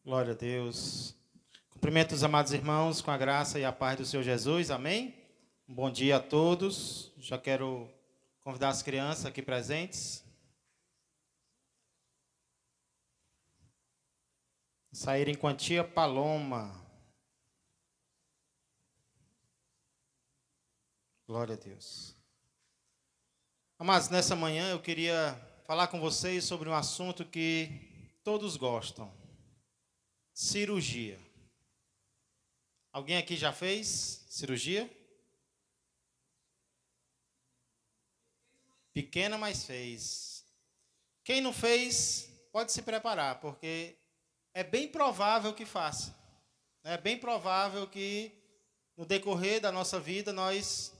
Glória a Deus. Cumprimento os amados irmãos com a graça e a paz do Senhor Jesus. Amém? Um bom dia a todos. Já quero convidar as crianças aqui presentes. Saírem com a tia Paloma. Glória a Deus. Amados, nessa manhã eu queria falar com vocês sobre um assunto que todos gostam. Cirurgia. Alguém aqui já fez cirurgia? Pequena, mas fez. Quem não fez, pode se preparar, porque é bem provável que faça. É bem provável que no decorrer da nossa vida nós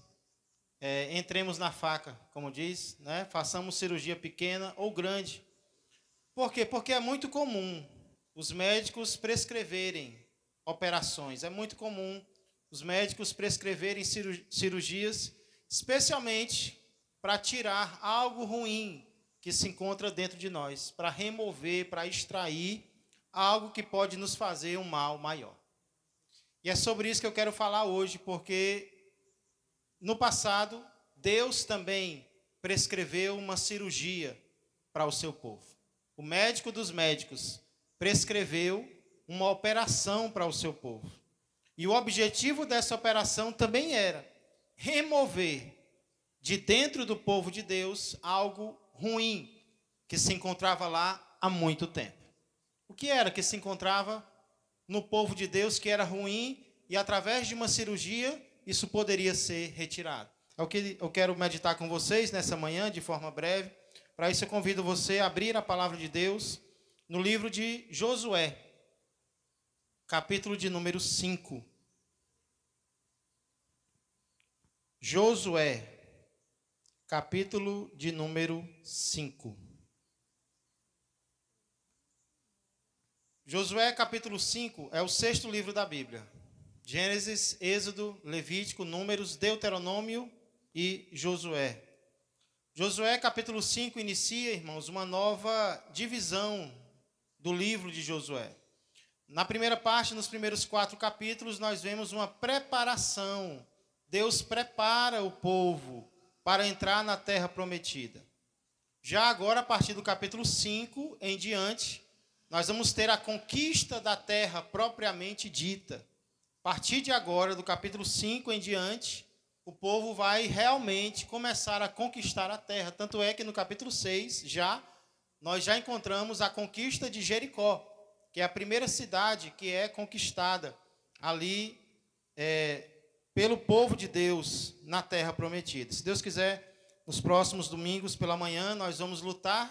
entremos na faca, como diz, né? Façamos cirurgia pequena ou grande. Por quê? Porque é muito comum os médicos prescreverem operações. É muito comum os médicos prescreverem cirurgias, especialmente para tirar algo ruim que se encontra dentro de nós, para remover, para extrair algo que pode nos fazer um mal maior. E é sobre isso que eu quero falar hoje, porque no passado, Deus também prescreveu uma cirurgia para o seu povo. O médico dos médicos prescreveu uma operação para o seu povo. E o objetivo dessa operação também era remover de dentro do povo de Deus algo ruim que se encontrava lá há muito tempo. O que era que se encontrava no povo de Deus que era ruim e através de uma cirurgia isso poderia ser retirado? É o que eu quero meditar com vocês nessa manhã de forma breve. Para isso eu convido você a abrir a palavra de Deus no livro de Josué, capítulo de número 5. Josué, capítulo de número 5. Josué, capítulo 5, é o 6º livro da Bíblia. Gênesis, Êxodo, Levítico, Números, Deuteronômio e Josué. Josué, capítulo 5, inicia, irmãos, uma nova divisão do livro de Josué. Na primeira parte, nos primeiros 4 capítulos, nós vemos uma preparação. Deus prepara o povo para entrar na terra prometida. Já agora, a partir do capítulo 5 em diante, nós vamos ter a conquista da terra propriamente dita. A partir de agora, do capítulo 5 em diante, o povo vai realmente começar a conquistar a terra. Tanto é que no capítulo 6, nós já encontramos a conquista de Jericó, que é a primeira cidade que é conquistada ali pelo povo de Deus na terra prometida. Se Deus quiser, nos próximos domingos pela manhã, nós vamos lutar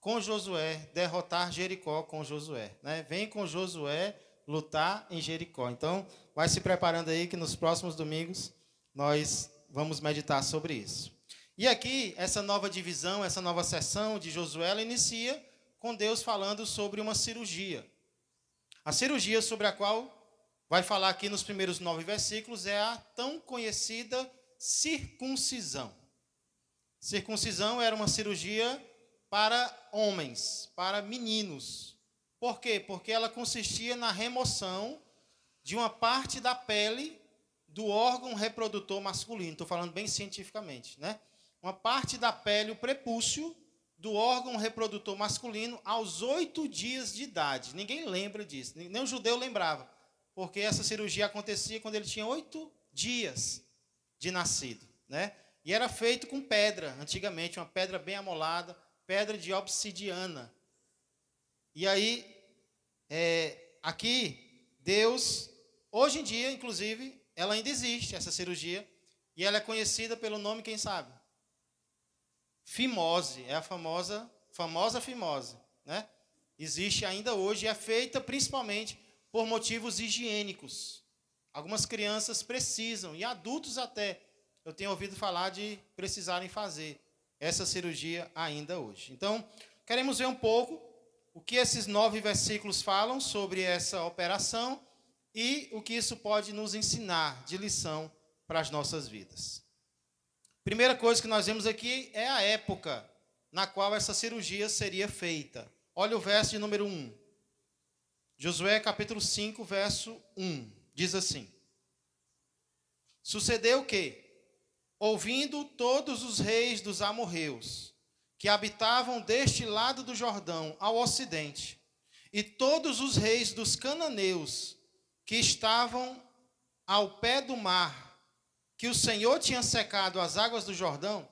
com Josué, derrotar Jericó com Josué. Né? Vem com Josué lutar em Jericó. Então, vai se preparando aí que nos próximos domingos nós vamos meditar sobre isso. E aqui, essa nova divisão, essa nova sessão de Josué, ela inicia com Deus falando sobre uma cirurgia. A cirurgia sobre a qual vai falar aqui nos primeiros 9 versículos é a tão conhecida circuncisão. Circuncisão era uma cirurgia para homens, para meninos. Por quê? Porque ela consistia na remoção de uma parte da pele do órgão reprodutor masculino. Estou falando bem cientificamente, né? Uma parte da pele, o prepúcio, do órgão reprodutor masculino aos 8 dias de idade. Ninguém lembra disso, nem o judeu lembrava, porque essa cirurgia acontecia quando ele tinha 8 dias de nascido, né? E era feito com pedra, antigamente, uma pedra bem amolada, pedra de obsidiana. E aí, aqui, Deus, hoje em dia, inclusive, ela ainda existe, essa cirurgia, e ela é conhecida pelo nome, quem sabe? Fimose, é a famosa fimose, né? Existe ainda hoje e é feita principalmente por motivos higiênicos. Algumas crianças precisam, e adultos até, eu tenho ouvido falar de precisarem fazer essa cirurgia ainda hoje. Então, queremos ver um pouco o que esses 9 versículos falam sobre essa operação e o que isso pode nos ensinar de lição para as nossas vidas. Primeira coisa que nós vemos aqui é a época na qual essa cirurgia seria feita. Olha o verso de número 1. Josué capítulo 5, verso 1, diz assim: Sucedeu que, ouvindo todos os reis dos amorreus, que habitavam deste lado do Jordão ao ocidente, e todos os reis dos cananeus, que estavam ao pé do mar, que o Senhor tinha secado as águas do Jordão,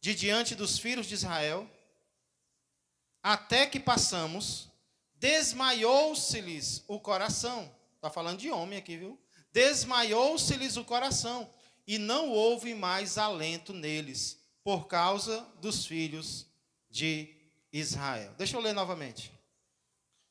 de diante dos filhos de Israel, até que passamos, desmaiou-se-lhes o coração. Está falando de homem aqui, viu? Desmaiou-se-lhes o coração, e não houve mais alento neles, por causa dos filhos de Israel. Deixa eu ler novamente.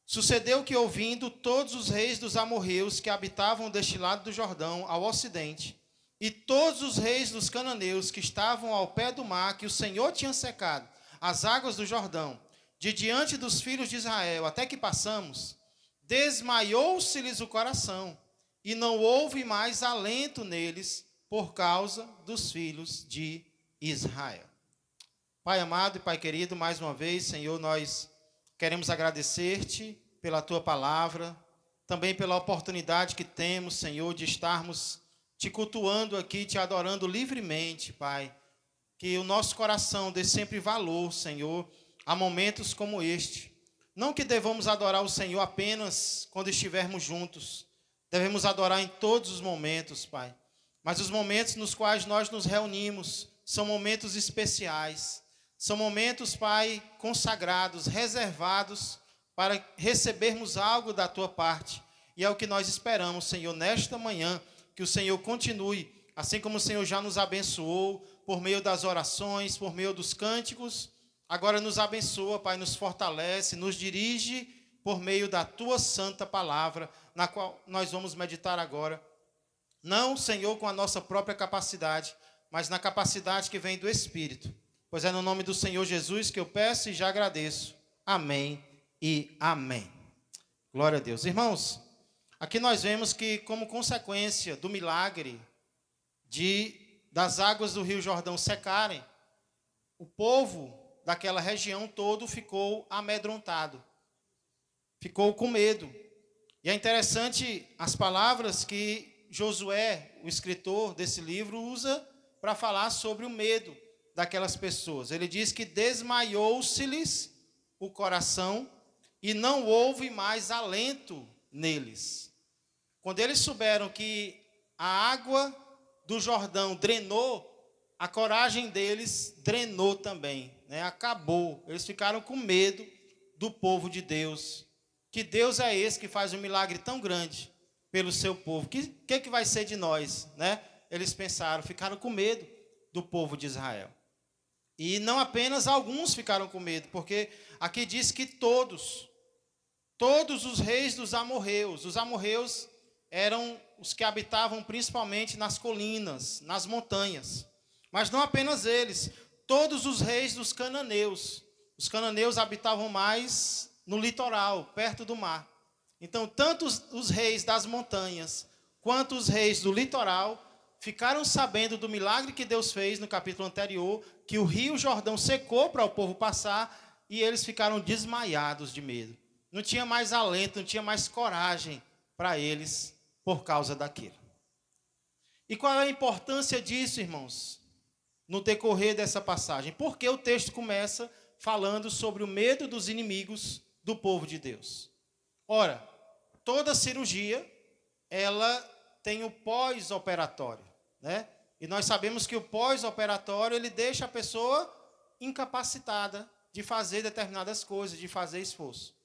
Sucedeu que, ouvindo todos os reis dos amorreus que habitavam deste lado do Jordão, ao ocidente, e todos os reis dos cananeus que estavam ao pé do mar, que o Senhor tinha secado as águas do Jordão, de diante dos filhos de Israel, até que passamos, desmaiou-se-lhes o coração, e não houve mais alento neles, por causa dos filhos de Israel. Pai amado e Pai querido, mais uma vez, Senhor, nós queremos agradecer-te pela tua palavra, também pela oportunidade que temos, Senhor, de estarmos te cultuando aqui, te adorando livremente, Pai. Que o nosso coração dê sempre valor, Senhor, a momentos como este. Não que devamos adorar o Senhor apenas quando estivermos juntos. Devemos adorar em todos os momentos, Pai. Mas os momentos nos quais nós nos reunimos são momentos especiais. São momentos, Pai, consagrados, reservados para recebermos algo da tua parte. E é o que nós esperamos, Senhor, nesta manhã, que o Senhor continue, assim como o Senhor já nos abençoou, por meio das orações, por meio dos cânticos, agora nos abençoa, Pai, nos fortalece, nos dirige por meio da tua santa palavra, na qual nós vamos meditar agora. Não, Senhor, com a nossa própria capacidade, mas na capacidade que vem do Espírito. Pois é no nome do Senhor Jesus que eu peço e já agradeço. Amém e amém. Glória a Deus. Irmãos, aqui nós vemos que, como consequência do milagre das águas do Rio Jordão secarem, o povo daquela região todo ficou amedrontado, ficou com medo. E é interessante as palavras que Josué, o escritor desse livro, usa para falar sobre o medo daquelas pessoas. Ele diz que desmaiou-se-lhes o coração e não houve mais alento neles. Quando eles souberam que a água do Jordão drenou, a coragem deles drenou também, né? Acabou. Eles ficaram com medo do povo de Deus. Que Deus é esse que faz um milagre tão grande pelo seu povo? Que vai ser de nós, né? Eles pensaram, ficaram com medo do povo de Israel. E não apenas alguns ficaram com medo, porque aqui diz que todos os reis dos amorreus, os amorreus eram os que habitavam principalmente nas colinas, nas montanhas. Mas não apenas eles, todos os reis dos cananeus. Os cananeus habitavam mais no litoral, perto do mar. Então, tanto os reis das montanhas, quanto os reis do litoral, ficaram sabendo do milagre que Deus fez no capítulo anterior, que o Rio Jordão secou para o povo passar, e eles ficaram desmaiados de medo. Não tinha mais alento, não tinha mais coragem para eles por causa daquilo. E qual é a importância disso, irmãos, no decorrer dessa passagem? Porque o texto começa falando sobre o medo dos inimigos do povo de Deus. Ora, toda cirurgia, ela tem o pós-operatório, né? E nós sabemos que o pós-operatório, ele deixa a pessoa incapacitada de fazer determinadas coisas, de fazer esforço.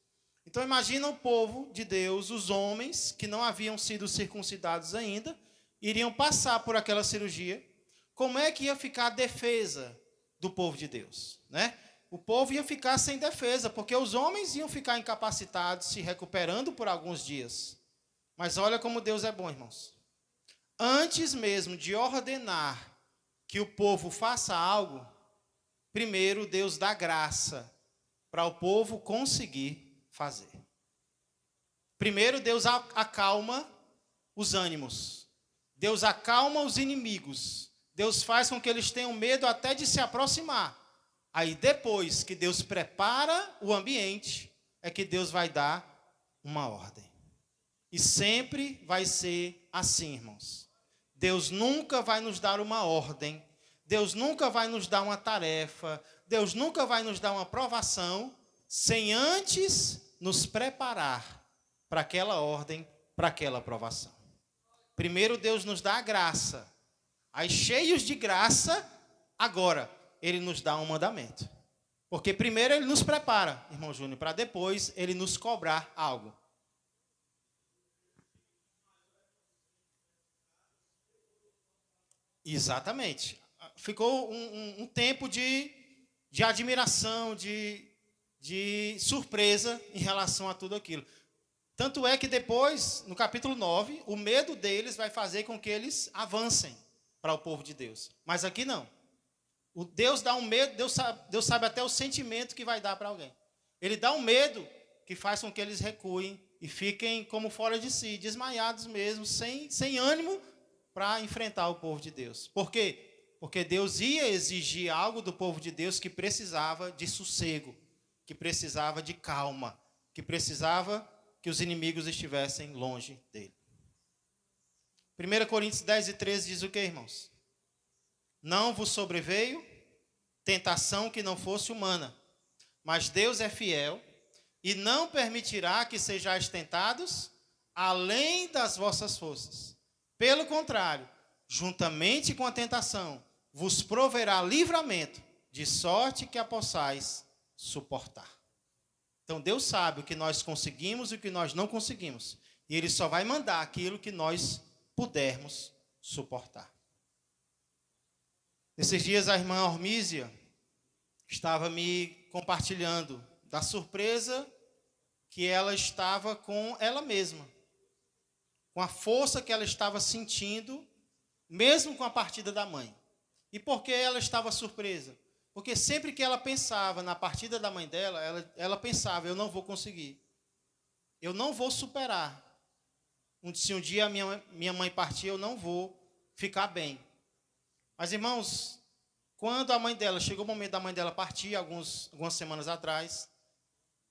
Então, imagina o povo de Deus, os homens que não haviam sido circuncidados ainda, iriam passar por aquela cirurgia. Como é que ia ficar a defesa do povo de Deus, né? O povo ia ficar sem defesa, porque os homens iam ficar incapacitados, se recuperando por alguns dias. Mas olha como Deus é bom, irmãos. Antes mesmo de ordenar que o povo faça algo, primeiro Deus dá graça para o povo conseguir fazer. Primeiro Deus acalma os ânimos. Deus acalma os inimigos. Deus faz com que eles tenham medo até de se aproximar. Aí depois que Deus prepara o ambiente, é que Deus vai dar uma ordem. E sempre vai ser assim, irmãos. Deus nunca vai nos dar uma ordem, Deus nunca vai nos dar uma tarefa, Deus nunca vai nos dar uma provação, sem antes nos preparar para aquela ordem, para aquela provação. Primeiro Deus nos dá a graça, aí cheios de graça, agora Ele nos dá um mandamento. Porque primeiro Ele nos prepara, irmão Júnior, para depois Ele nos cobrar algo. Exatamente. Ficou um tempo de admiração, de surpresa em relação a tudo aquilo. Tanto é que depois, no capítulo 9, o medo deles vai fazer com que eles avancem para o povo de Deus. Mas aqui não. O Deus dá um medo, Deus sabe até o sentimento que vai dar para alguém. Ele dá um medo que faz com que eles recuem e fiquem como fora de si, desmaiados mesmo, sem ânimo para enfrentar o povo de Deus. Por quê? Porque Deus ia exigir algo do povo de Deus que precisava de sossego, que precisava de calma, que precisava que os inimigos estivessem longe dele. 1 Coríntios 10 e 13 diz o que, irmãos? Não vos sobreveio tentação que não fosse humana, mas Deus é fiel e não permitirá que sejais tentados além das vossas forças. Pelo contrário, juntamente com a tentação, vos proverá livramento, de sorte que a possais suportar. Então Deus sabe o que nós conseguimos e o que nós não conseguimos. E Ele só vai mandar aquilo que nós pudermos suportar. Nesses dias a irmã Ormísia estava me compartilhando da surpresa que ela estava com ela mesma. Com a força que ela estava sentindo, mesmo com a partida da mãe. E por que ela estava surpresa? Porque sempre que ela pensava na partida da mãe dela, ela pensava, eu não vou conseguir. Eu não vou superar. Se um dia a minha mãe partir, eu não vou ficar bem. Mas, irmãos, quando a mãe dela, chegou o momento da mãe dela partir, algumas semanas atrás,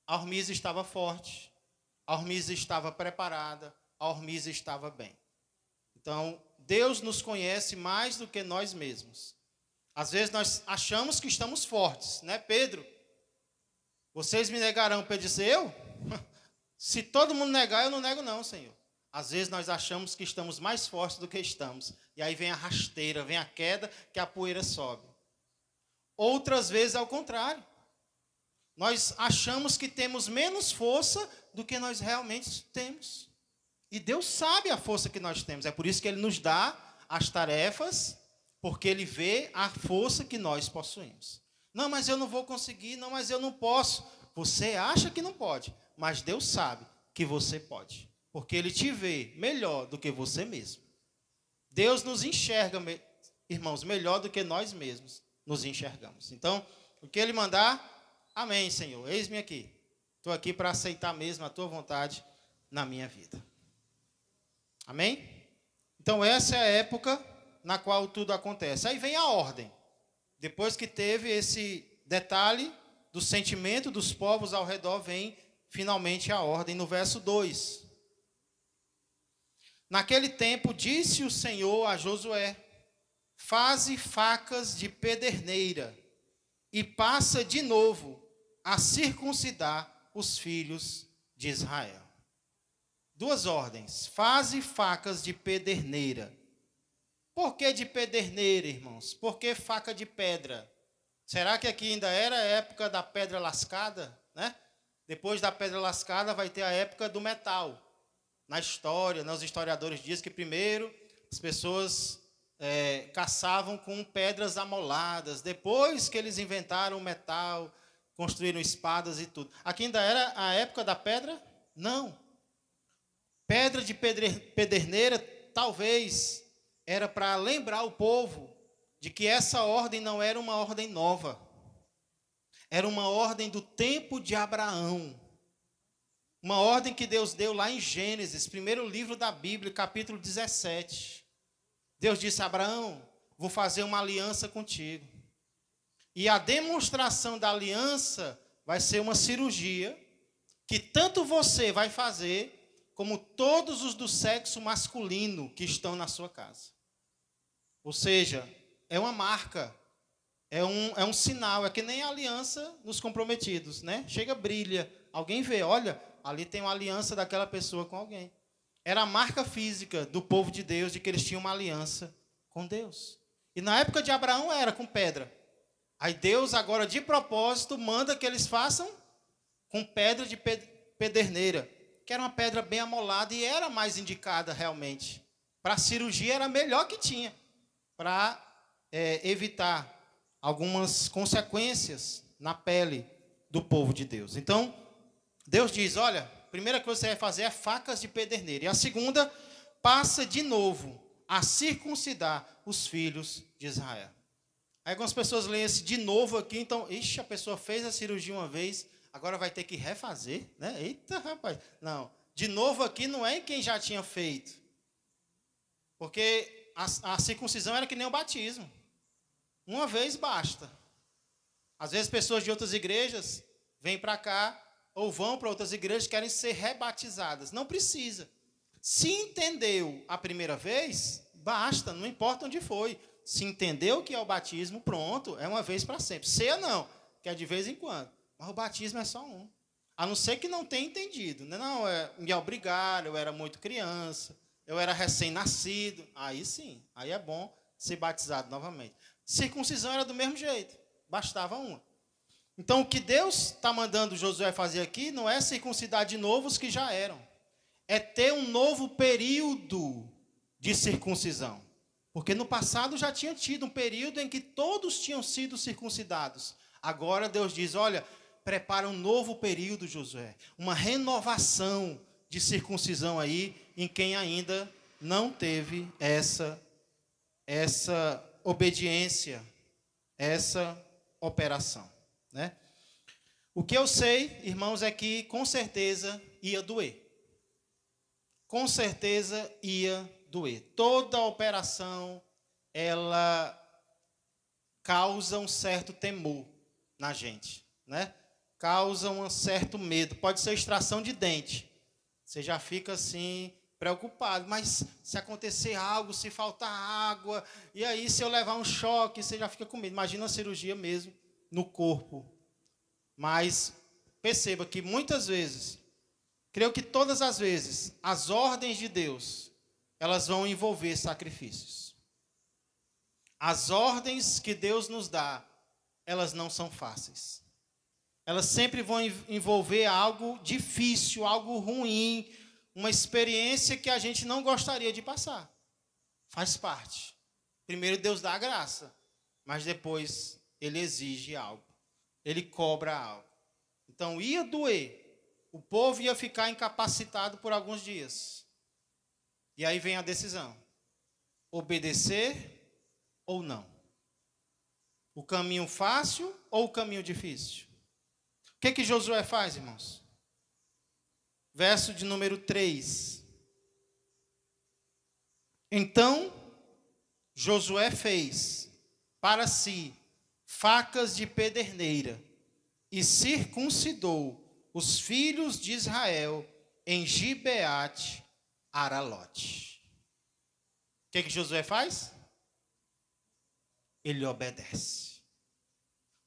a Ormísia estava forte, a Ormísia estava preparada, a Ormísia estava bem. Então, Deus nos conhece mais do que nós mesmos. Às vezes nós achamos que estamos fortes, né, Pedro? Vocês me negarão. Pedro disse, eu? Se todo mundo negar, eu não nego não, Senhor. Às vezes nós achamos que estamos mais fortes do que estamos. E aí vem a rasteira, vem a queda, que a poeira sobe. Outras vezes é o contrário. Nós achamos que temos menos força do que nós realmente temos. E Deus sabe a força que nós temos. É por isso que Ele nos dá as tarefas, porque Ele vê a força que nós possuímos. Não, mas eu não vou conseguir, não, mas eu não posso. Você acha que não pode, mas Deus sabe que você pode. Porque Ele te vê melhor do que você mesmo. Deus nos enxerga, irmãos, melhor do que nós mesmos nos enxergamos. Então, o que Ele mandar, amém, Senhor. Eis-me aqui. Estou aqui para aceitar mesmo a Tua vontade na minha vida. Amém? Então, essa é a época na qual tudo acontece. Aí vem a ordem. Depois que teve esse detalhe do sentimento dos povos ao redor, vem finalmente a ordem no verso 2. Naquele tempo disse o Senhor a Josué, faze facas de pederneira e passa de novo a circuncidar os filhos de Israel. Duas ordens, faze facas de pederneira. Por que de pederneira, irmãos? Por que faca de pedra? Será que aqui ainda era a época da pedra lascada, né? Depois da pedra lascada vai ter a época do metal. Na história, os historiadores dizem que primeiro as pessoas caçavam com pedras amoladas. Depois que eles inventaram o metal, construíram espadas e tudo. Aqui ainda era a época da pedra? Não. Pedra de pederneira, talvez, era para lembrar o povo de que essa ordem não era uma ordem nova. Era uma ordem do tempo de Abraão. Uma ordem que Deus deu lá em Gênesis, primeiro livro da Bíblia, capítulo 17. Deus disse a Abraão, vou fazer uma aliança contigo. E a demonstração da aliança vai ser uma cirurgia que tanto você vai fazer, como todos os do sexo masculino que estão na sua casa. Ou seja, é uma marca, é um sinal, é que nem a aliança nos comprometidos, né? Chega, brilha, alguém vê, olha, ali tem uma aliança daquela pessoa com alguém. Era a marca física do povo de Deus, de que eles tinham uma aliança com Deus. E na época de Abraão era com pedra. Aí Deus agora, de propósito, manda que eles façam com pedra de pederneira, que era uma pedra bem amolada e era mais indicada realmente. Para a cirurgia era a melhor que tinha, para evitar algumas consequências na pele do povo de Deus. Então, Deus diz, olha, a primeira coisa que você vai fazer é facas de pederneira. E a segunda, passa de novo a circuncidar os filhos de Israel. Aí algumas pessoas leem esse de novo aqui, então, a pessoa fez a cirurgia uma vez, agora vai ter que refazer, né? Eita, rapaz. Não, de novo aqui não é em quem já tinha feito. Porque a circuncisão era que nem o batismo. Uma vez basta. Às vezes pessoas de outras igrejas vêm para cá ou vão para outras igrejas e querem ser rebatizadas. Não precisa. Se entendeu a primeira vez, basta, não importa onde foi. Se entendeu o que é o batismo, pronto, é uma vez para sempre. Ceia não, que é de vez em quando. Mas o batismo é só um. A não ser que não tenha entendido. Não, me obrigaram, eu era muito criança, eu era recém-nascido. Aí sim, aí é bom ser batizado novamente. Circuncisão era do mesmo jeito, bastava uma. Então, o que Deus está mandando Josué fazer aqui não é circuncidar de novo os que já eram. É ter um novo período de circuncisão. Porque no passado já tinha tido um período em que todos tinham sido circuncidados. Agora Deus diz, olha, prepara um novo período, Josué. Uma renovação de circuncisão aí em quem ainda não teve essa obediência, essa operação, né? O que eu sei, irmãos, é que com certeza ia doer. Com certeza ia doer. Toda operação, ela causa um certo temor na gente, né? Causa um certo medo. Pode ser extração de dente. Você já fica assim preocupado, mas se acontecer algo, se faltar água, e aí se eu levar um choque, você já fica com medo. Imagina a cirurgia mesmo no corpo. Mas perceba que muitas vezes, creio que todas as vezes, as ordens de Deus, elas vão envolver sacrifícios. As ordens que Deus nos dá, elas não são fáceis. Elas sempre vão envolver algo difícil, algo ruim, uma experiência que a gente não gostaria de passar. Faz parte. Primeiro Deus dá a graça, mas depois Ele exige algo. Ele cobra algo. Então ia doer. O povo ia ficar incapacitado por alguns dias. E aí vem a decisão. Obedecer ou não? O caminho fácil ou o caminho difícil? O que Josué faz, irmãos? Verso de número 3. Então, Josué fez para si facas de pederneira e circuncidou os filhos de Israel em Gibeate Aralote. O que Josué faz? Ele obedece.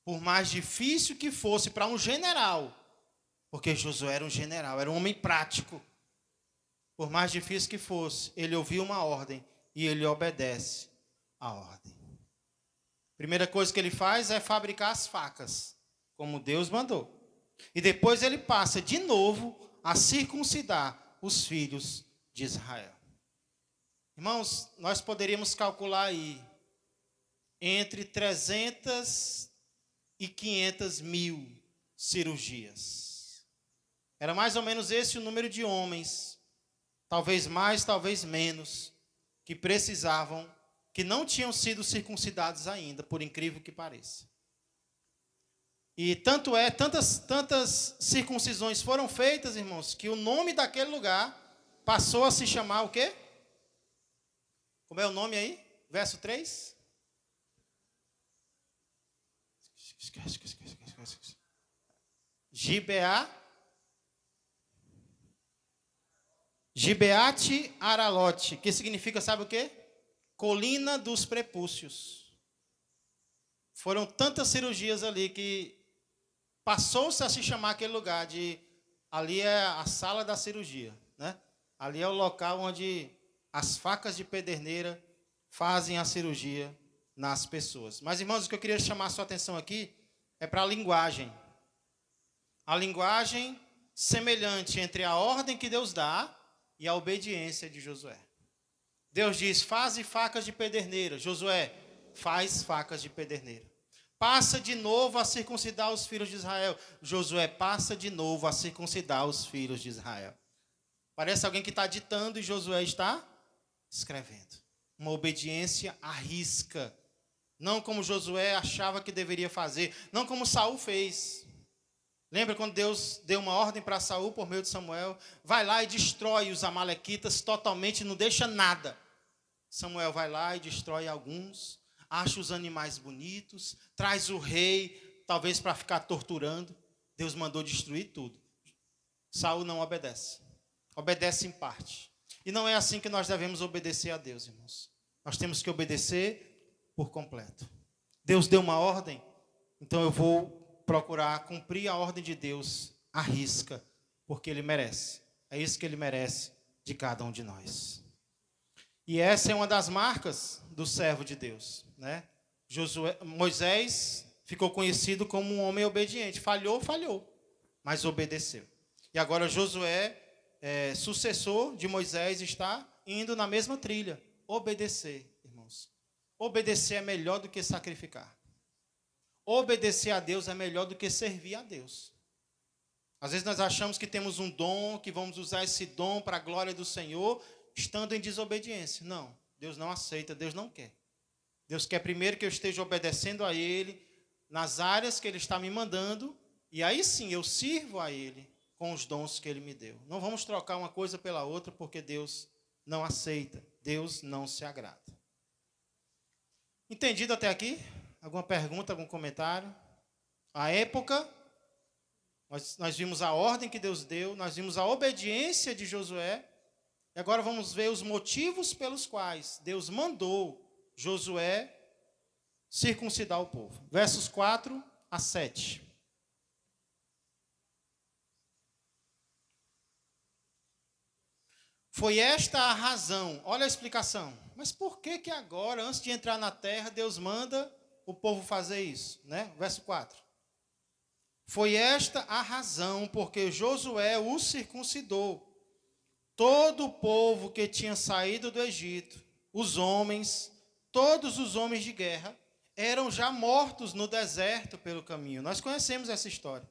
Por mais difícil que fosse para um general, porque Josué era um general, era um homem prático. Por mais difícil que fosse, ele ouviu uma ordem e ele obedece a ordem. Primeira coisa que ele faz é fabricar as facas, como Deus mandou. E depois ele passa de novo a circuncidar os filhos de Israel. Irmãos, nós poderíamos calcular aí entre 300 e 500 mil cirurgias. Era mais ou menos esse o número de homens, talvez mais, talvez menos, que precisavam, que não tinham sido circuncidados ainda, por incrível que pareça. E tantas circuncisões foram feitas, irmãos, que o nome daquele lugar passou a se chamar o quê? Como é o nome aí? Verso 3? Gibeá Gibeate Aralote, que significa, sabe o quê? Colina dos prepúcios. Foram tantas cirurgias ali que passou-se a se chamar aquele lugar de... Ali é a sala da cirurgia, né? Ali é o local onde as facas de pederneira fazem a cirurgia nas pessoas. Mas, irmãos, o que eu queria chamar a sua atenção aqui é para a linguagem. A linguagem semelhante entre a ordem que Deus dá e a obediência de Josué. Deus diz, faze facas de pederneira. Josué, faz facas de pederneira. Passa de novo a circuncidar os filhos de Israel. Josué, passa de novo a circuncidar os filhos de Israel. Parece alguém que está ditando e Josué está escrevendo. Uma obediência à risca. Não como Josué achava que deveria fazer. Não como Saul fez. Lembra quando Deus deu uma ordem para Saul por meio de Samuel? Vai lá e destrói os amalequitas totalmente, não deixa nada. Samuel vai lá e destrói alguns, acha os animais bonitos, traz o rei, talvez para ficar torturando. Deus mandou destruir tudo. Saul não obedece. Obedece em parte. E não é assim que nós devemos obedecer a Deus, irmãos. Nós temos que obedecer por completo. Deus deu uma ordem, então eu vou procurar cumprir a ordem de Deus à risca, porque Ele merece. É isso que Ele merece de cada um de nós. E essa é uma das marcas do servo de Deus, né? Moisés ficou conhecido como um homem obediente. Falhou, mas obedeceu. E agora Josué, sucessor de Moisés, está indo na mesma trilha. Obedecer, irmãos. Obedecer é melhor do que sacrificar. Obedecer a Deus é melhor do que servir a Deus. Às vezes nós achamos que temos um dom, que vamos usar esse dom para a glória do Senhor, estando em desobediência. Não, Deus não aceita, Deus não quer. Deus quer primeiro que eu esteja obedecendo a Ele, nas áreas que Ele está me mandando, e aí sim eu sirvo a Ele com os dons que Ele me deu. Não vamos trocar uma coisa pela outra, porque Deus não aceita, Deus não se agrada. Entendido até aqui? Alguma pergunta, algum comentário? A época, nós vimos a ordem que Deus deu, nós vimos a obediência de Josué, e agora vamos ver os motivos pelos quais Deus mandou Josué circuncidar o povo. Versos 4 a 7. Foi esta a razão, olha a explicação. Mas por que agora, antes de entrar na terra, Deus manda o povo fazer isso, né? Verso 4. Foi esta a razão porque Josué o circuncidou. Todo o povo que tinha saído do Egito, os homens, todos os homens de guerra, eram já mortos no deserto pelo caminho. Nós conhecemos essa história.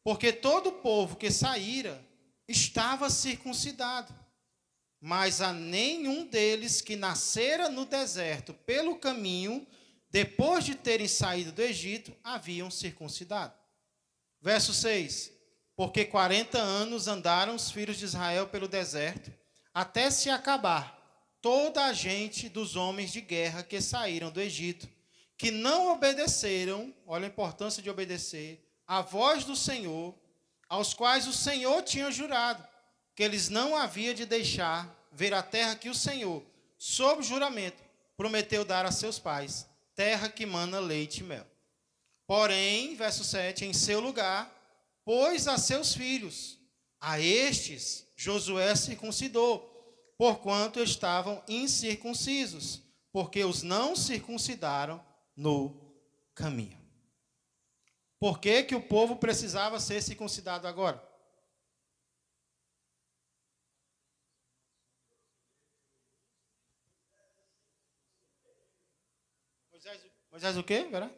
Porque todo o povo que saíra estava circuncidado. Mas a nenhum deles que nascera no deserto pelo caminho, depois de terem saído do Egito, haviam circuncidado. Verso 6. Porque 40 anos andaram os filhos de Israel pelo deserto, até se acabar toda a gente dos homens de guerra que saíram do Egito, que não obedeceram, olha a importância de obedecer, à voz do Senhor, aos quais o Senhor tinha jurado, que eles não havia de deixar ver a terra que o Senhor, sob juramento, prometeu dar a seus pais, terra que mana leite e mel. Porém, verso 7, em seu lugar, pôs a seus filhos, a estes Josué circuncidou, porquanto estavam incircuncisos, porque os não circuncidaram no caminho. Por que o povo precisava ser circuncidado agora? Moisés o quê, Vera?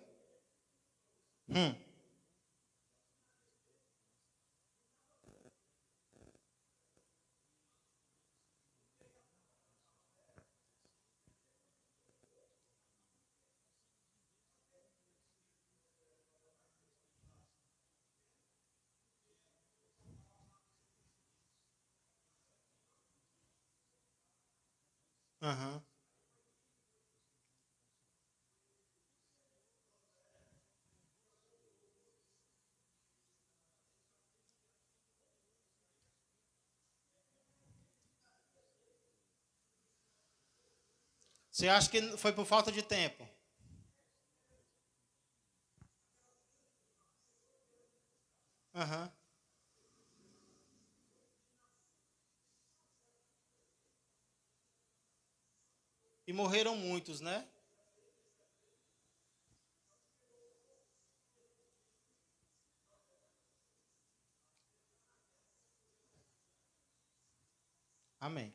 Aham. Você acha que foi por falta de tempo? Aham. E morreram muitos, né? Amém.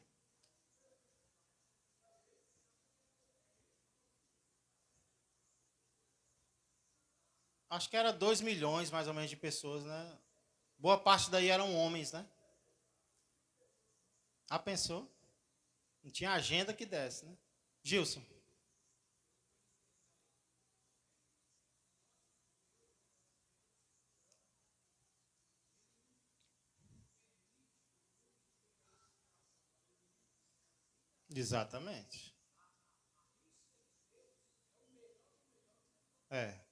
Acho que era 2 milhões, mais ou menos, de pessoas, né? Boa parte daí eram homens, né? Ah, pensou? Não tinha agenda que desse, né? Gilson. Exatamente. É.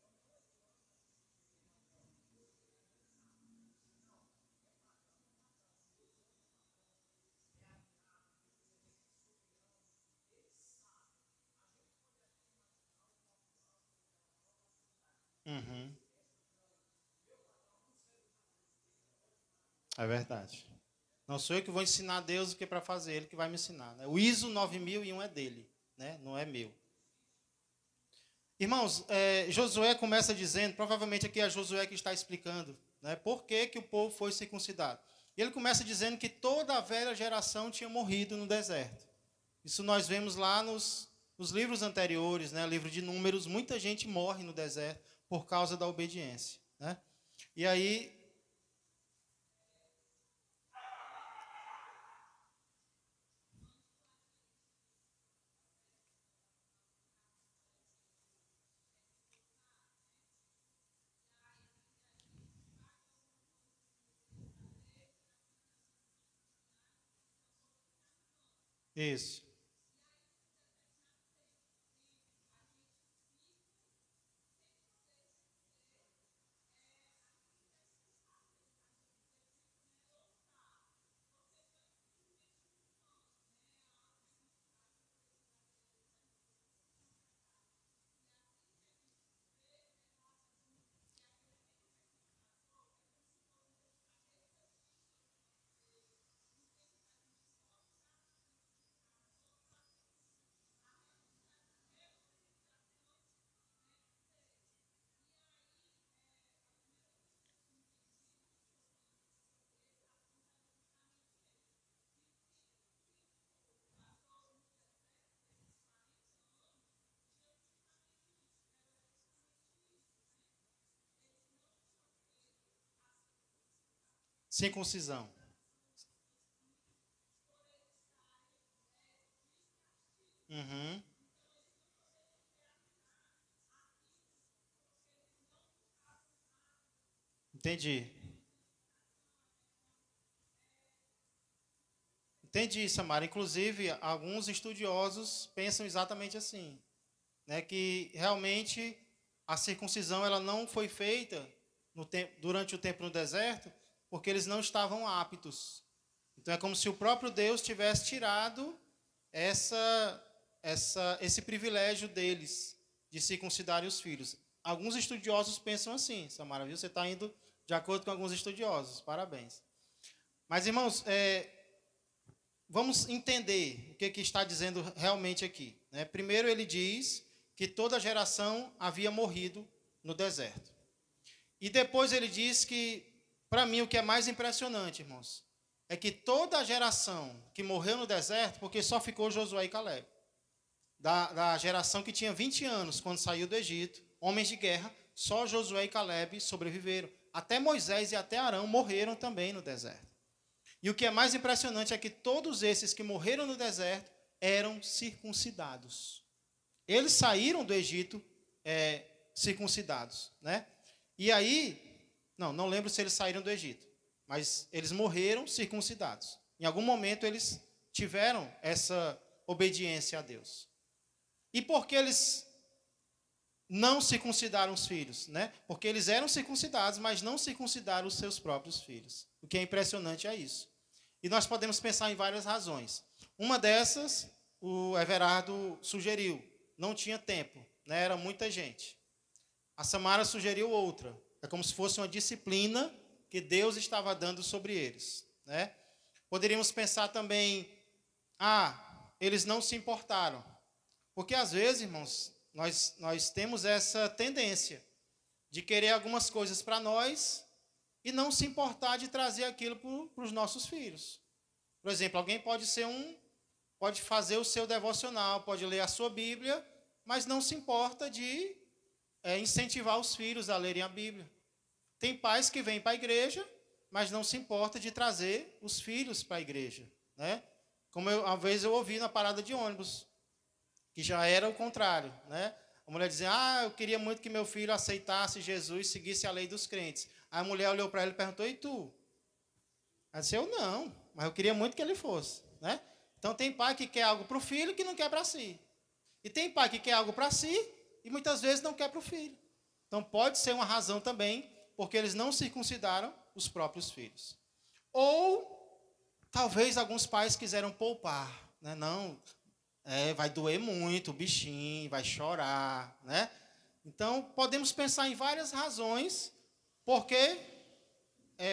Uhum. É verdade. Não sou eu que vou ensinar a Deus o que é para fazer, Ele que vai me ensinar, né? O ISO 9001 é dele, né? Não é meu. Irmãos, Josué começa dizendo, provavelmente aqui é Josué que está explicando, né? Por que, que o povo foi circuncidado. E ele começa dizendo que toda a velha geração tinha morrido no deserto. Isso nós vemos lá nos livros anteriores, né? Livro de Números, muita gente morre no deserto por causa da obediência, né? E aí, isso. Circuncisão. Uhum. Entendi. Entendi, Samara. Inclusive, alguns estudiosos pensam exatamente assim, né? Que realmente a circuncisão ela não foi feita durante o tempo no deserto, porque eles não estavam aptos. Então é como se o próprio Deus tivesse tirado essa, esse privilégio deles de circuncidarem os filhos. Alguns estudiosos pensam assim, Samara, viu? Você está indo de acordo com alguns estudiosos. Parabéns. Mas, irmãos, vamos entender o que está dizendo realmente aqui, né? Primeiro, ele diz que toda geração havia morrido no deserto. E depois ele diz que, para mim, o que é mais impressionante, irmãos, é que toda a geração que morreu no deserto, porque só ficou Josué e Caleb, da geração que tinha 20 anos quando saiu do Egito, homens de guerra, só Josué e Caleb sobreviveram. Até Moisés e até Arão morreram também no deserto. E o que é mais impressionante é que todos esses que morreram no deserto eram circuncidados. Eles saíram do Egito circuncidados, né? E aí, não lembro se eles saíram do Egito, mas eles morreram circuncidados. Em algum momento eles tiveram essa obediência a Deus. E por que eles não circuncidaram os filhos, né? Porque eles eram circuncidados, mas não circuncidaram os seus próprios filhos. O que é impressionante é isso. E nós podemos pensar em várias razões. Uma dessas o Everardo sugeriu. Não tinha tempo, né? Era muita gente. A Samara sugeriu outra. É como se fosse uma disciplina que Deus estava dando sobre eles, né? Poderíamos pensar também, eles não se importaram. Porque às vezes, irmãos, nós temos essa tendência de querer algumas coisas para nós e não se importar de trazer aquilo para os nossos filhos. Por exemplo, alguém pode fazer o seu devocional, pode ler a sua Bíblia, mas não se importa de incentivar os filhos a lerem a Bíblia. Tem pais que vêm para a igreja, mas não se importa de trazer os filhos para a igreja, né? Como uma vez eu ouvi na parada de ônibus, que já era o contrário, né? A mulher dizia, eu queria muito que meu filho aceitasse Jesus, seguisse a lei dos crentes. Aí a mulher olhou para ele e perguntou, e tu? Ela disse, eu não, mas eu queria muito que ele fosse, né? Então tem pai que quer algo para o filho que não quer para si. E tem pai que quer algo para si e muitas vezes não quer para o filho. Então pode ser uma razão também, porque eles não circuncidaram os próprios filhos. Ou talvez alguns pais quiseram poupar, né? Não, vai doer muito o bichinho, vai chorar, né? Então podemos pensar em várias razões, porque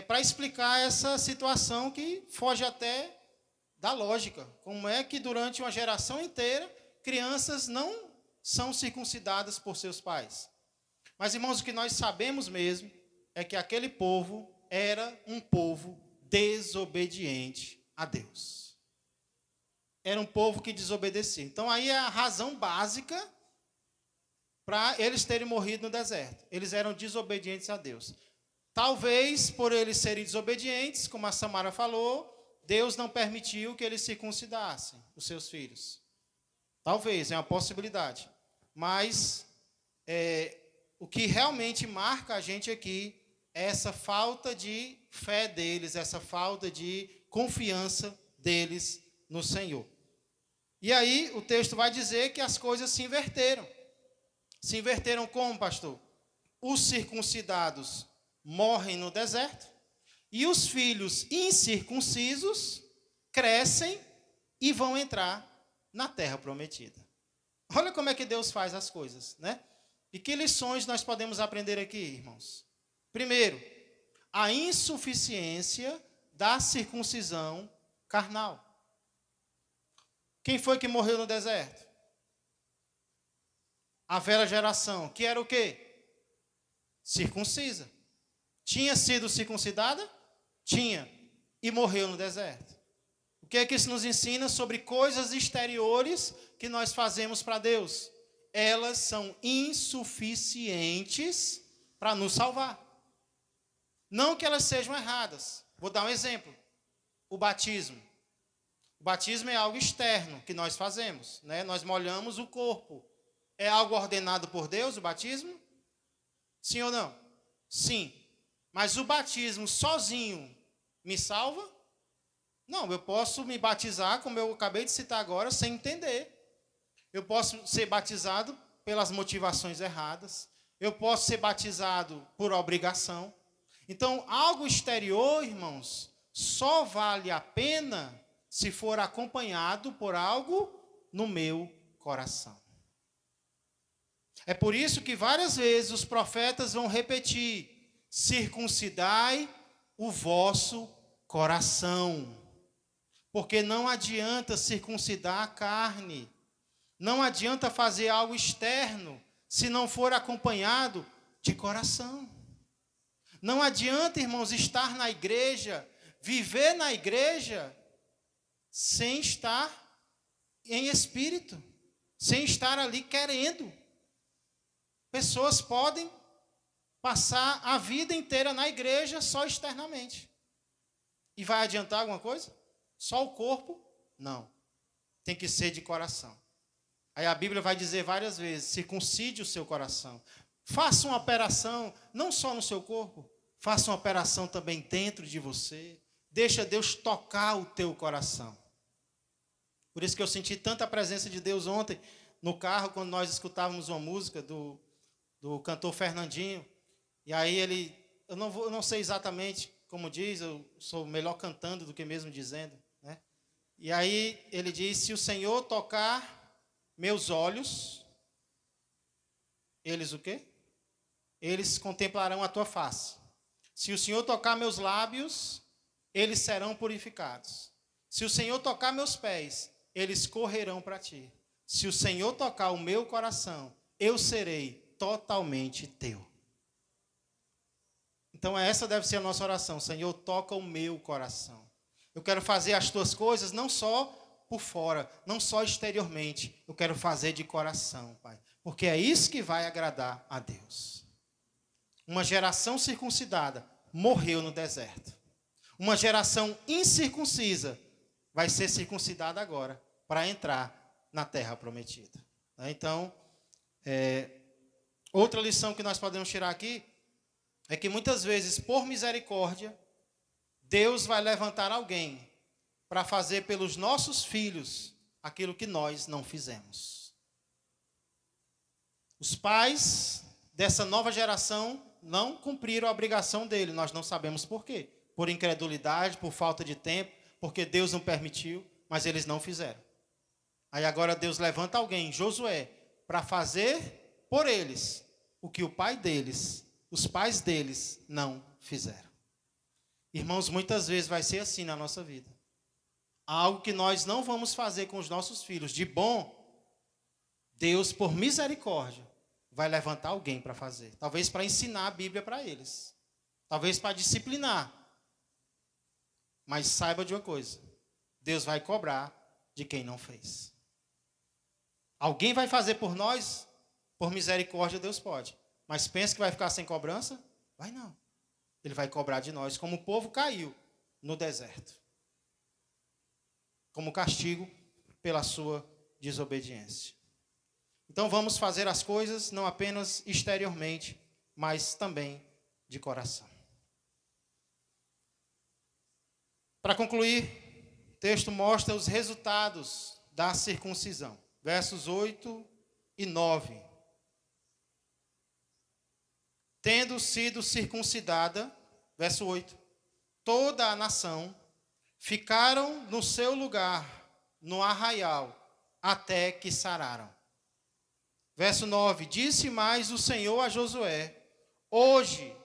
para explicar essa situação que foge até da lógica. Como é que durante uma geração inteira crianças não são circuncidadas por seus pais? Mas, irmãos, o que nós sabemos mesmo é que aquele povo era um povo desobediente a Deus. Era um povo que desobedecia. Então, aí é a razão básica para eles terem morrido no deserto. Eles eram desobedientes a Deus. Talvez, por eles serem desobedientes, como a Samara falou, Deus não permitiu que eles circuncidassem os seus filhos. Talvez, é uma possibilidade. Mas o que realmente marca a gente aqui é essa falta de fé deles, essa falta de confiança deles no Senhor. E aí o texto vai dizer que as coisas se inverteram. Se inverteram como, pastor? Os circuncidados morrem no deserto e os filhos incircuncisos crescem e vão entrar na terra prometida. Olha como é que Deus faz as coisas, né? E que lições nós podemos aprender aqui, irmãos? Primeiro, a insuficiência da circuncisão carnal. Quem foi que morreu no deserto? A velha geração, que era o quê? Circuncisa. Tinha sido circuncidada? Tinha. E morreu no deserto. O que é que isso nos ensina sobre coisas exteriores que nós fazemos para Deus? Elas são insuficientes para nos salvar. Não que elas sejam erradas. Vou dar um exemplo. O batismo. O batismo é algo externo que nós fazemos, né? Nós molhamos o corpo. É algo ordenado por Deus, o batismo? Sim ou não? Sim. Mas o batismo sozinho me salva? Não, eu posso me batizar, como eu acabei de citar agora, sem entender. Eu posso ser batizado pelas motivações erradas. Eu posso ser batizado por obrigação. Então, algo exterior, irmãos, só vale a pena se for acompanhado por algo no meu coração. É por isso que várias vezes os profetas vão repetir: circuncidai o vosso coração. Porque não adianta circuncidar a carne. Não adianta fazer algo externo se não for acompanhado de coração. Não adianta, irmãos, estar na igreja, viver na igreja, sem estar em espírito, sem estar ali querendo. Pessoas podem passar a vida inteira na igreja só externamente. E vai adiantar alguma coisa? Só o corpo? Não. Tem que ser de coração. Aí a Bíblia vai dizer várias vezes: circuncide o seu coração. Faça uma operação, não só no seu corpo, faça uma operação também dentro de você. Deixa Deus tocar o teu coração. Por isso que eu senti tanta presença de Deus ontem no carro, quando nós escutávamos uma música do cantor Fernandinho. E aí eu não sei exatamente como diz, eu sou melhor cantando do que mesmo dizendo, né? E aí ele diz: se o Senhor tocar meus olhos, eles o quê? Eles contemplarão a tua face. Se o Senhor tocar meus lábios, eles serão purificados. Se o Senhor tocar meus pés, eles correrão para ti. Se o Senhor tocar o meu coração, eu serei totalmente teu. Então essa deve ser a nossa oração. Senhor, toca o meu coração. Eu quero fazer as tuas coisas não só por fora, não só exteriormente. Eu quero fazer de coração, Pai. Porque é isso que vai agradar a Deus. Uma geração circuncidada morreu no deserto. Uma geração incircuncisa vai ser circuncidada agora para entrar na terra prometida. Então, outra lição que nós podemos tirar aqui é que muitas vezes, por misericórdia, Deus vai levantar alguém para fazer pelos nossos filhos aquilo que nós não fizemos. Os pais dessa nova geração não cumpriram a obrigação dele, nós não sabemos por quê. Por incredulidade, por falta de tempo, porque Deus não permitiu, mas eles não fizeram. Aí agora Deus levanta alguém, Josué, para fazer por eles o que o pai deles, os pais deles não fizeram. Irmãos, muitas vezes vai ser assim na nossa vida. Algo que nós não vamos fazer com os nossos filhos de bom, Deus, por misericórdia, vai levantar alguém para fazer. Talvez para ensinar a Bíblia para eles. Talvez para disciplinar. Mas saiba de uma coisa. Deus vai cobrar de quem não fez. Alguém vai fazer por nós, por misericórdia Deus pode. Mas pensa que vai ficar sem cobrança? Vai não. Ele vai cobrar de nós, como o povo caiu no deserto. Como castigo pela sua desobediência. Então vamos fazer as coisas não apenas exteriormente, mas também de coração. Para concluir, o texto mostra os resultados da circuncisão. Versos 8 e 9. Tendo sido circuncidada, verso 8, toda a nação ficaram no seu lugar, no arraial, até que sararam. Verso 9, disse mais o Senhor a Josué: hoje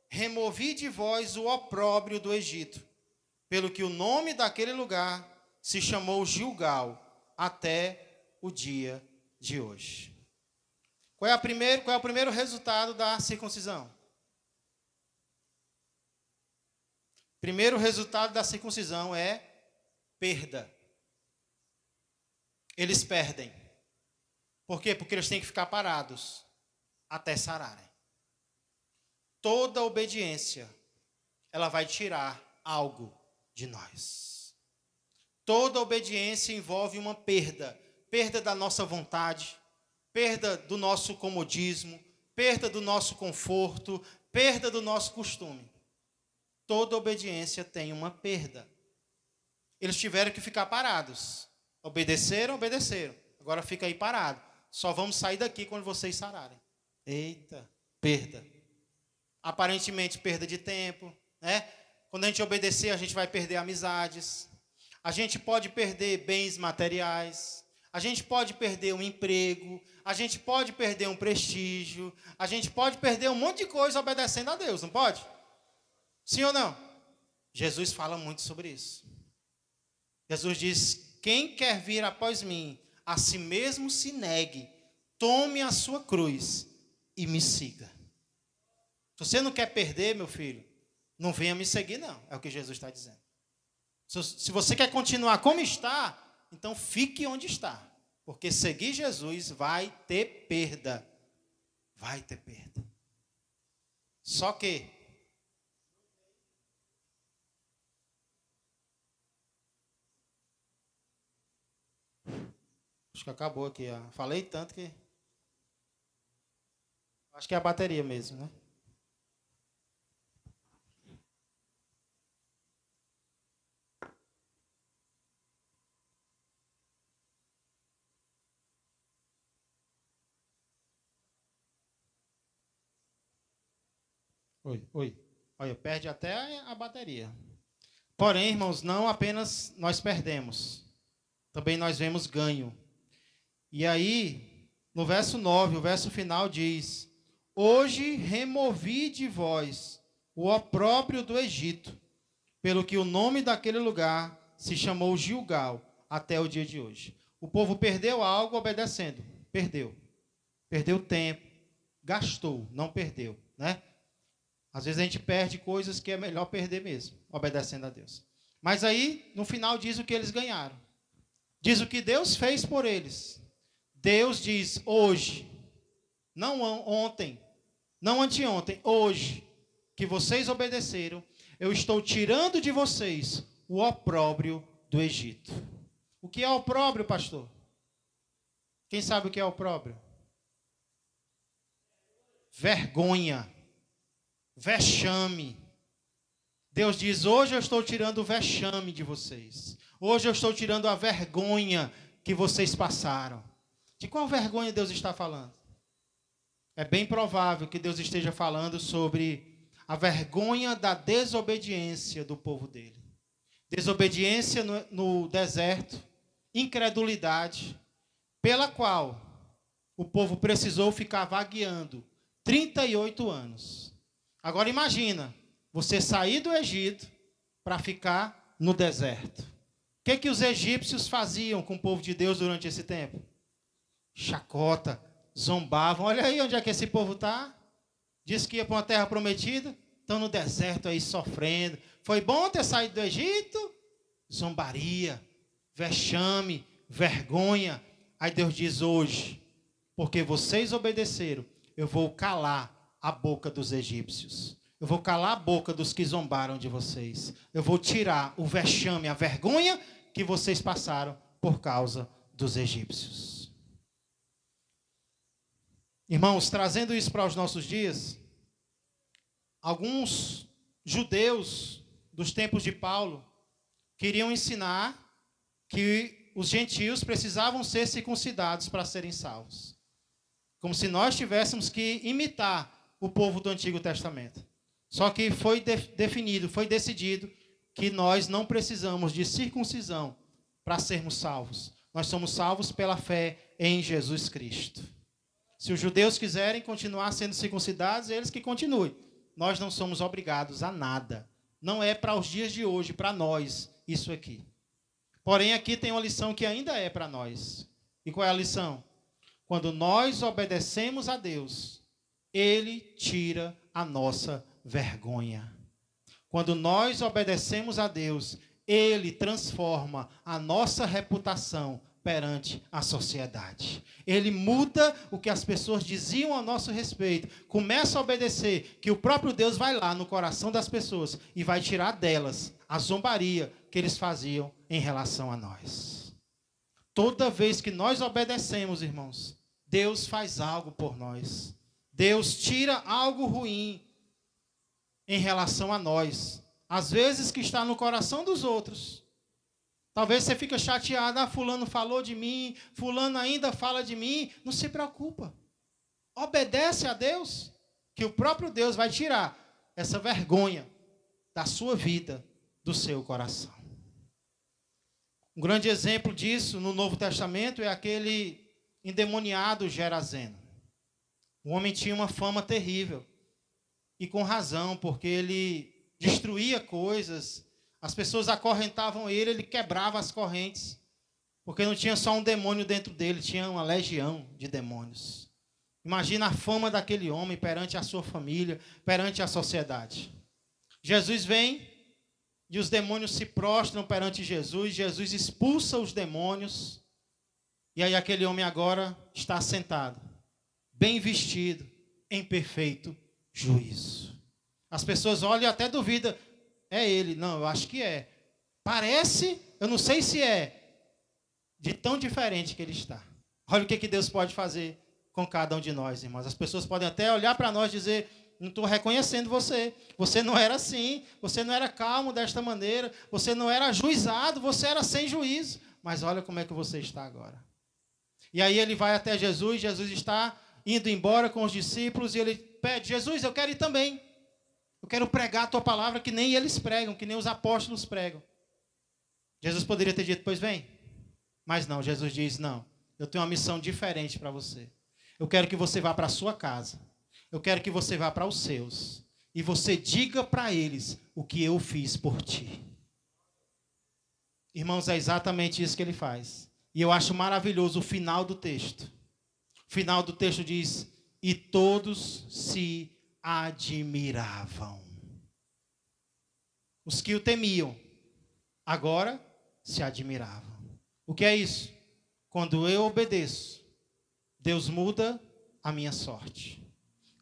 removi de vós o opróbrio do Egito, pelo que o nome daquele lugar se chamou Gilgal, até o dia de hoje. Qual é o primeiro resultado da circuncisão? Primeiro resultado da circuncisão é perda. Eles perdem. Por quê? Porque eles têm que ficar parados até sararem. Toda obediência, ela vai tirar algo de nós. Toda obediência envolve uma perda. Perda da nossa vontade, perda do nosso comodismo, perda do nosso conforto, perda do nosso costume. Toda obediência tem uma perda. Eles tiveram que ficar parados. Obedeceram, obedeceram. Agora fica aí parado. Só vamos sair daqui quando vocês sararem. Eita, perda. Aparentemente perda de tempo, né? Quando a gente obedecer, a gente vai perder amizades. A gente pode perder bens materiais. A gente pode perder um emprego. A gente pode perder um prestígio. A gente pode perder um monte de coisa obedecendo a Deus, não pode? Sim ou não? Jesus fala muito sobre isso. Jesus diz: quem quer vir após mim, a si mesmo se negue, tome a sua cruz e me siga. Se você não quer perder, meu filho, não venha me seguir, não. É o que Jesus está dizendo. Se você quer continuar como está, então fique onde está. Porque seguir Jesus vai ter perda. Vai ter perda. Só que acho que acabou aqui. Ó. Falei tanto que acho que é a bateria mesmo, né? Oi. Olha, perde até a bateria. Porém, irmãos, não apenas nós perdemos. também nós vemos ganho. E aí, no verso 9, o verso final diz: hoje removi de vós o opróbrio do Egito, pelo que o nome daquele lugar se chamou Gilgal, até o dia de hoje. O povo perdeu algo obedecendo. Perdeu. Perdeu tempo. Gastou, não perdeu, né? Às vezes a gente perde coisas que é melhor perder mesmo, obedecendo a Deus. Mas aí, no final, diz o que eles ganharam. Diz o que Deus fez por eles. Deus diz hoje, não ontem, não anteontem, hoje, que vocês obedeceram, eu estou tirando de vocês o opróbrio do Egito. O que é opróbrio, pastor? Quem sabe o que é opróbrio? Vergonha. Vexame. Deus diz: hoje eu estou tirando o vexame de vocês. Hoje eu estou tirando a vergonha que vocês passaram. De qual vergonha Deus está falando? É bem provável que Deus esteja falando sobre a vergonha da desobediência do povo dele. Desobediência no deserto, incredulidade, pela qual o povo precisou ficar vagueando 38 anos. Agora imagina, você sair do Egito para ficar no deserto. O que os egípcios faziam com o povo de Deus durante esse tempo? Chacota, zombavam. Olha aí onde é que esse povo está. Diz que ia para uma terra prometida, estão no deserto aí sofrendo. Foi bom ter saído do Egito? Zombaria, vexame, vergonha. Aí Deus diz: hoje, porque vocês obedeceram, eu vou calar a boca dos egípcios. Eu vou calar a boca dos que zombaram de vocês. Eu vou tirar o vexame, a vergonha que vocês passaram por causa dos egípcios. Irmãos, trazendo isso para os nossos dias, alguns judeus dos tempos de Paulo queriam ensinar que os gentios precisavam ser circuncidados para serem salvos. Como se nós tivéssemos que imitar o povo do Antigo Testamento. Só que foi definido, foi decidido que nós não precisamos de circuncisão para sermos salvos. Nós somos salvos pela fé em Jesus Cristo. Se os judeus quiserem continuar sendo circuncidados, eles que continuem. Nós não somos obrigados a nada. Não é para os dias de hoje, para nós, isso aqui. Porém, aqui tem uma lição que ainda é para nós. E qual é a lição? Quando nós obedecemos a Deus, Ele tira a nossa vergonha. Quando nós obedecemos a Deus, Ele transforma a nossa reputação perante a sociedade. Ele muda o que as pessoas diziam a nosso respeito. Começa a obedecer, que o próprio Deus vai lá no coração das pessoas e vai tirar delas a zombaria que eles faziam em relação a nós. Toda vez que nós obedecemos, irmãos, Deus faz algo por nós. Deus tira algo ruim em relação a nós. Às vezes que está no coração dos outros. Talvez você fique chateado, fulano falou de mim, fulano ainda fala de mim. Não se preocupa. Obedece a Deus, que o próprio Deus vai tirar essa vergonha da sua vida, do seu coração. Um grande exemplo disso no Novo Testamento é aquele endemoniado Gerazeno. O homem tinha uma fama terrível. E com razão, porque ele destruía coisas. As pessoas acorrentavam ele, ele quebrava as correntes. Porque não tinha só um demônio dentro dele, tinha uma legião de demônios. Imagina a fama daquele homem perante a sua família, perante a sociedade. Jesus vem e os demônios se prostram perante Jesus. Jesus expulsa os demônios. E aí aquele homem agora está sentado, bem vestido, em perfeito juízo. As pessoas olham e até duvidam. É ele. Não, eu acho que é. Parece, eu não sei se é, de tão diferente que ele está. Olha o que Deus pode fazer com cada um de nós, irmãos. As pessoas podem até olhar para nós e dizer: não estou reconhecendo você. Você não era assim. Você não era calmo desta maneira. Você não era ajuizado. Você era sem juízo. Mas olha como é que você está agora. E aí ele vai até Jesus. Jesus está indo embora com os discípulos. E ele pede: Jesus, eu quero ir também. Eu quero pregar a tua palavra que nem eles pregam, que nem os apóstolos pregam. Jesus poderia ter dito: pois vem. Mas não, Jesus diz, não, eu tenho uma missão diferente para você. Eu quero que você vá para a sua casa. Eu quero que você vá para os seus. E você diga para eles o que eu fiz por ti. Irmãos, é exatamente isso que ele faz. E eu acho maravilhoso o final do texto. O final do texto diz, e todos se admiravam. Os que o temiam, agora se admiravam. O que é isso? Quando eu obedeço, Deus muda a minha sorte.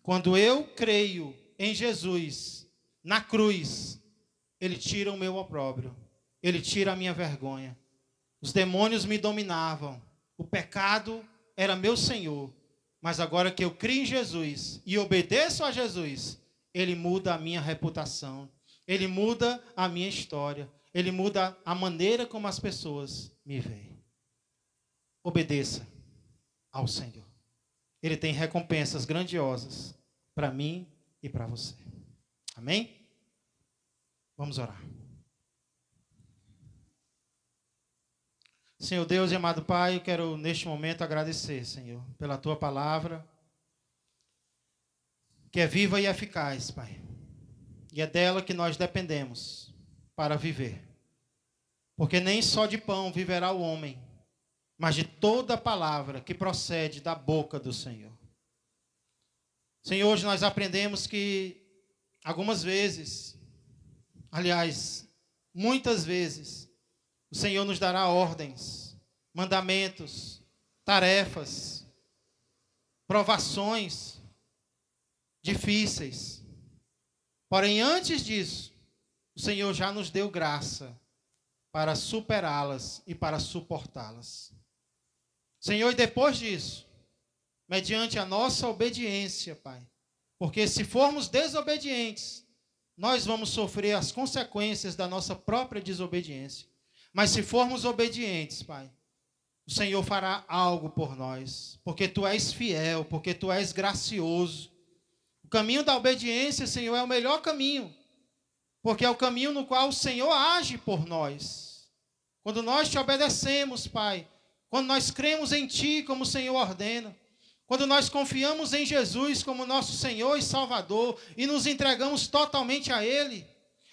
Quando eu creio em Jesus, na cruz, Ele tira o meu opróbrio. Ele tira a minha vergonha. Os demônios me dominavam. O pecado era meu senhor. Mas agora que eu crio em Jesus e obedeço a Jesus, Ele muda a minha reputação. Ele muda a minha história. Ele muda a maneira como as pessoas me veem. Obedeça ao Senhor. Ele tem recompensas grandiosas para mim e para você. Amém? Vamos orar. Senhor Deus e amado Pai, eu quero neste momento agradecer, Senhor, pela Tua palavra, que é viva e eficaz, Pai. E é dela que nós dependemos para viver. Porque nem só de pão viverá o homem, mas de toda palavra que procede da boca do Senhor. Senhor, hoje nós aprendemos que algumas vezes, aliás, muitas vezes, o Senhor nos dará ordens, mandamentos, tarefas, provações difíceis. Porém, antes disso, o Senhor já nos deu graça para superá-las e para suportá-las. Senhor, e depois disso, mediante a nossa obediência, Pai, porque se formos desobedientes, nós vamos sofrer as consequências da nossa própria desobediência. Mas se formos obedientes, Pai, o Senhor fará algo por nós, porque Tu és fiel, porque Tu és gracioso. O caminho da obediência, Senhor, é o melhor caminho, porque é o caminho no qual o Senhor age por nós. Quando nós Te obedecemos, Pai, quando nós cremos em Ti como o Senhor ordena, quando nós confiamos em Jesus como nosso Senhor e Salvador e nos entregamos totalmente a Ele,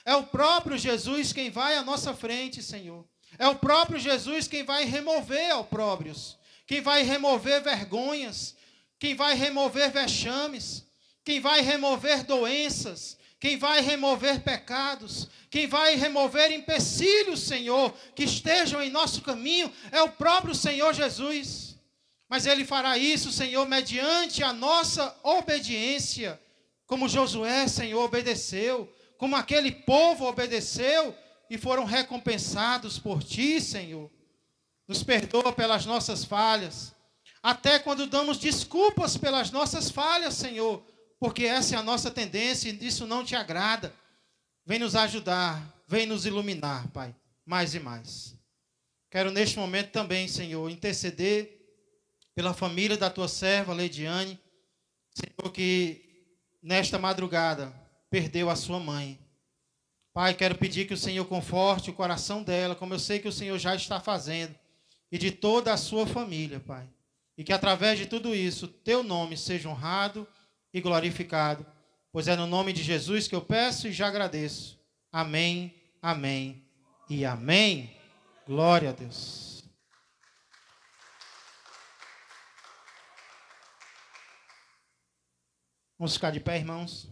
é o próprio Jesus quem vai à nossa frente, Senhor. É o próprio Jesus quem vai remover opróbrios, quem vai remover vergonhas, quem vai remover vexames, quem vai remover doenças, quem vai remover pecados, quem vai remover empecilhos, Senhor, que estejam em nosso caminho, é o próprio Senhor Jesus. Mas Ele fará isso, Senhor, mediante a nossa obediência, como Josué, Senhor, obedeceu, como aquele povo obedeceu e foram recompensados por Ti, Senhor. Nos perdoa pelas nossas falhas, até quando damos desculpas pelas nossas falhas, Senhor, porque essa é a nossa tendência e isso não Te agrada. Vem nos ajudar, vem nos iluminar, Pai, mais e mais. Quero neste momento também, Senhor, interceder pela família da Tua serva, Leidiane, Senhor, que nesta madrugada perdeu a sua mãe. Pai, quero pedir que o Senhor conforte o coração dela, como eu sei que o Senhor já está fazendo, e de toda a sua família, Pai. E que através de tudo isso, Teu nome seja honrado e glorificado, pois é no nome de Jesus que eu peço e já agradeço. Amém, amém e amém. Glória a Deus. Vamos ficar de pé, irmãos.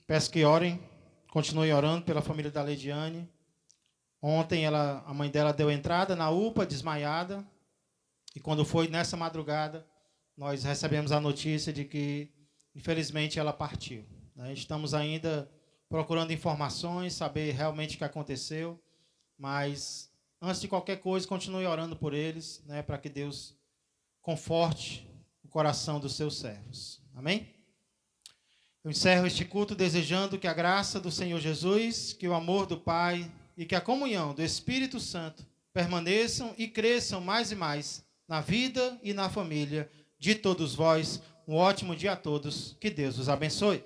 Peço que orem, continue orando pela família da Leidiane. Ontem a mãe dela deu entrada na UPA, desmaiada. E quando foi nessa madrugada, nós recebemos a notícia de que, infelizmente, ela partiu. Estamos ainda procurando informações, saber realmente o que aconteceu. Mas, antes de qualquer coisa, continue orando por eles, para que Deus conforte o coração dos seus servos. Amém? Eu encerro este culto desejando que a graça do Senhor Jesus, que o amor do Pai e que a comunhão do Espírito Santo permaneçam e cresçam mais e mais na vida e na família de todos vós. Um ótimo dia a todos. Que Deus os abençoe.